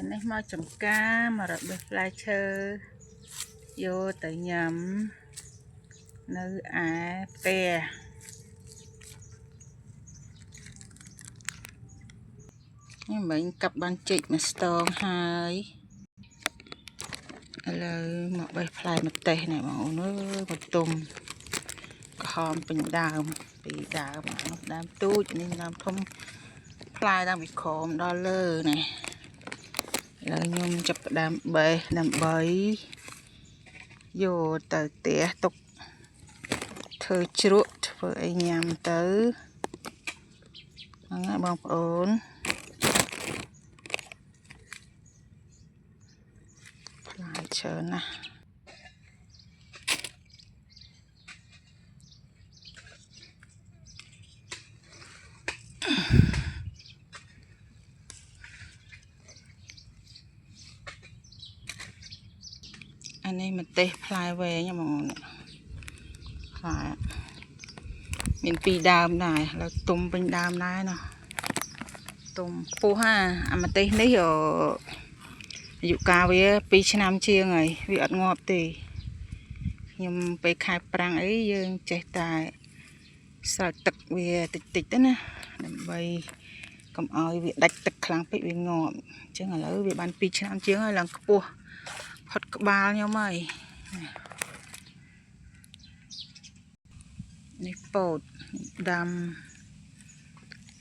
នេះមកចំការមករកផ្លែឈើយកទៅញ៉ាំនៅឯផ្ទះនេះមិញកាប់បានចេកមួយស្ទងហើយឥឡូវមកបេះផ្លែម្ទេសនេះបងប្អូនអើយមកទុំក្រហមពេញដើមពីដើមនោះដើមទូចនេះដើមធំផ្លែដើមពីក្រោមដល់លើនេះឥឡូវខ្ញុំចាប់ផ្ដើមបេះដើម្បីយកទៅផ្ទះទុកធ្វើជ្រក់ធ្វើអីញ៉ាំទៅហ្នឹងហើយបងប្អូនផ្លែឈើណាស់អានេះម្ទេសផ្លែវែងហ្មងផ្លែមានពីរដើមដែរហើយទុំពេញដើមដែរណោះទុំពោះអាម្ទេសនេះអាយុកាលវា2ឆ្នាំជាងហើយវាអត់ងាប់ទេខ្ញុំពេលខែប្រាំងអីយើងចេះតែស្រោចទឹកវាតិចតិចទៅណាដើម្បីកុំឲ្យវាដាច់ទឹកខ្លាំងពេកវាងាប់អញ្ចឹងឥឡូវវាបាន2ឆ្នាំជាងហើយឡើងខ្ពស់ផុតក្បាលខ្ញុំហើយនេះពោតដាំ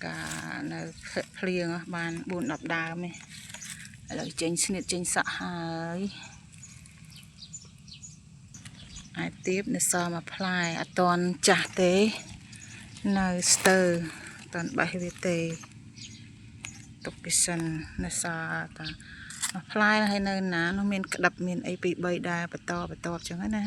កានៅភ្លៀងបាន4-10ដើមទេឥឡូវចេញស្នៀតចេញសក់ហើយអាចទៀបនៅសល់មួយផ្លែអត់ទាន់ចាស់ទេនៅស្ទើអត់ទាន់បេះវាទេទុកគេសិននៅសល់តាមួយផ្លែហើយនៅណានោះមានក្តាប់មានអី2-3ដែរបន្តអញ្ចឹងណា